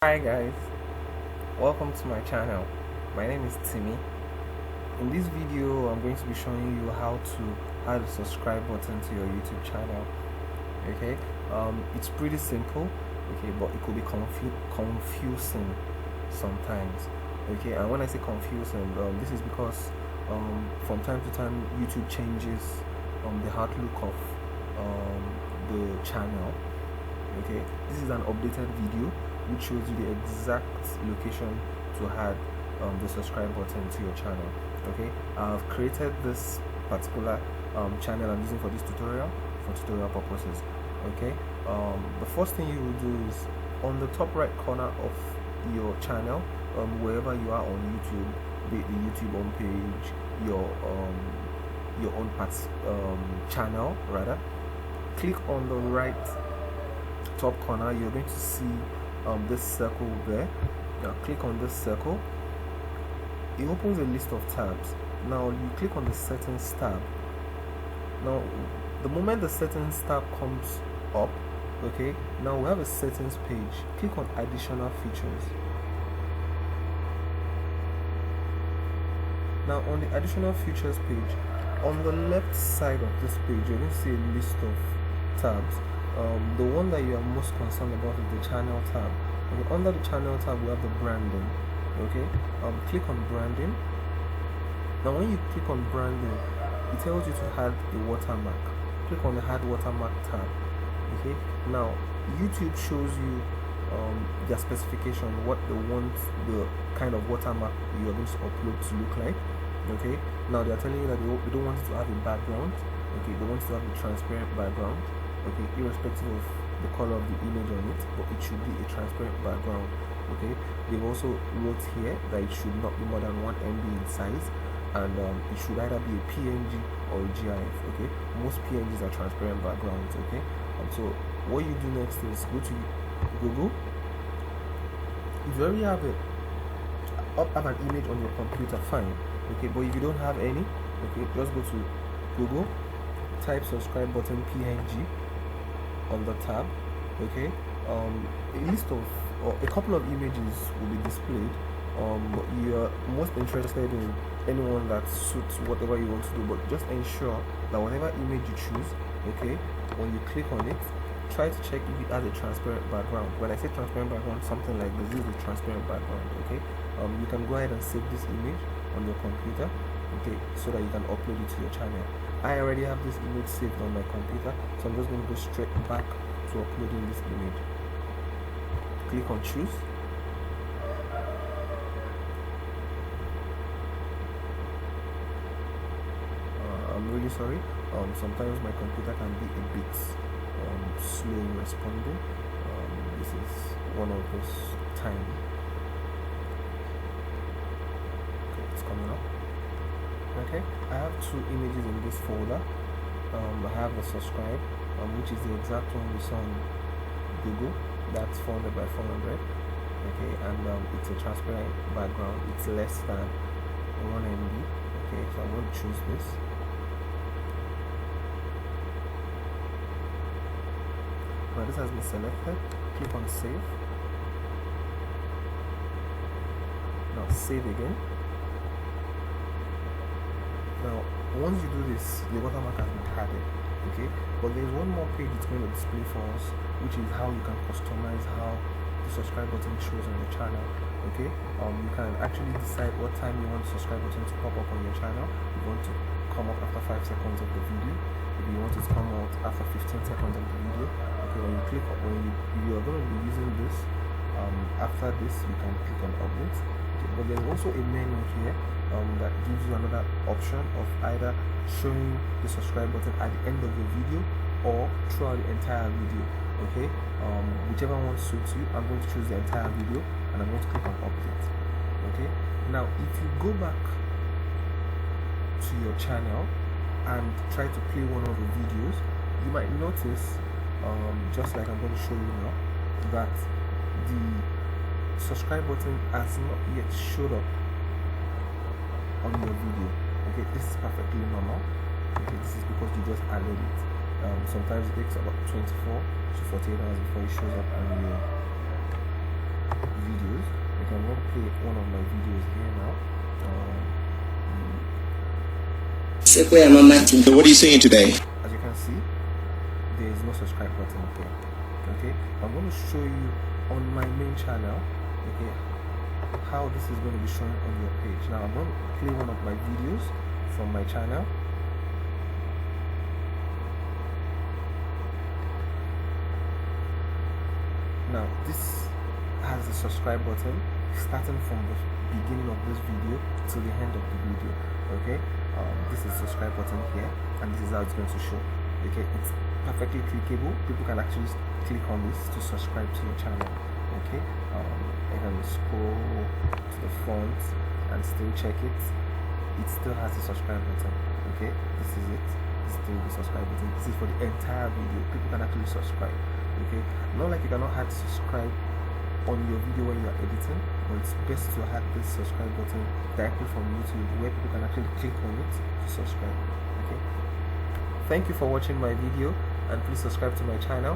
Hi guys, welcome to my channel. My name is Timmy. In this video I'm going to be showing you how to add a subscribe button to your YouTube channel. Okay, it's pretty simple, okay, but it could be confusing sometimes. Okay, and when I say confusing, this is because from time to time YouTube changes the outlook of the channel. Okay, this is an updated video which shows you the exact location to add the subscribe button to your channel. Okay, I've created this particular channel I'm using for this tutorial for tutorial purposes. Okay, the first thing you will do is on the top right corner of your channel, wherever you are on YouTube, be it the YouTube homepage, your own channel rather, click on the right top corner. You're going to see this circle there. Now click on this circle. It opens a list of tabs. Now you click on the settings tab. Now the moment the settings tab comes up, okay, now we have a settings page. Click on additional features. Now on the additional features page, on the left side of this page, you're going to see a list of tabs. The one that you are most concerned about is the channel tab. Okay, under the channel tab we have the branding. Okay, click on branding. Now when you click on branding, it tells you to add a watermark. Click on the add watermark tab. Okay, now YouTube shows you their specification, what they want the kind of watermark you are going to upload to look like. Okay, now they are telling you that they don't want it to have a background. Okay, they want it to have a transparent background. Okay, irrespective of the color of the image on it, but it should be a transparent background. Okay, they've also wrote here that it should not be more than 1 MB in size, and it should either be a PNG or a GIF. Okay, most PNGs are transparent backgrounds. Okay, so what you do next is go to Google. If you already have an image on your computer, fine. Okay, but if you don't have any, okay, just go to Google, type subscribe button PNG on the tab. Okay, a list of or a couple of images will be displayed, but you're most interested in anyone that suits whatever you want to do. But just ensure that whatever image you choose, okay, when you click on it, try to check if it has a transparent background. When I say transparent background, something like this is a transparent background. Okay, you can go ahead and save this image on your computer, okay, so that you can upload it to your channel. I already have this image saved on my computer, so I'm just going to go straight back to uploading this image. Click on choose. I'm really sorry, sometimes my computer can be a bit slow in responding. This is one of those times. Okay, it's coming up. Okay, I have 2 images in this folder. I have the subscribe, which is the exact one we saw on Google. That's 400 by 400. Okay, and it's a transparent background. It's less than 1 MB. Okay, so I'm going to choose this. Now this has been selected. Click on save. Now save again. Now once you do this, the watermark has been added. Okay, but there's one more page it's going to display for us, which is how you can customize how the subscribe button shows on your channel. Okay, you can actually decide what time you want the subscribe button to pop up on your channel. You want to come up after 5 seconds of the video. If you want it to come out after 15 seconds of the video. Okay, when you click on, you are going to be using this, after this you can click on update. Okay, but there's also a menu here that gives you another option of either showing the subscribe button at the end of the video or throughout the entire video. Okay, whichever one suits you. I'm going to choose the entire video and I'm going to click on update. Okay, now if you go back to your channel and try to play one of the videos, you might notice, just like I'm going to show you now, that the subscribe button has not yet showed up on your video. Okay, this is perfectly normal. Okay, this is because you just added it. Sometimes it takes about 24 to 48 hours before it shows up on your I'm going to play one of my videos here now. So what are you saying today? As you can see, there is no subscribe button here. Okay, I'm going to show you on my main channel, okay, how this is going to be shown on your page. Now I'm going to play one of my videos from my channel. Now this has the subscribe button starting from the beginning of this video to the end of the video. Okay, this is the subscribe button here, and this is how it's going to show. Okay, it's perfectly clickable. People can actually click on this to subscribe to your channel. Okay, I can scroll to the front and still check it. It still has the subscribe button. Okay, this is it. It's still the subscribe button. This is for the entire video. People can actually subscribe. Okay, not like you cannot add subscribe on your video when you are editing, but it's best to add this subscribe button directly from YouTube, where people can actually click on it to subscribe. Okay, thank you for watching my video, and please subscribe to my channel.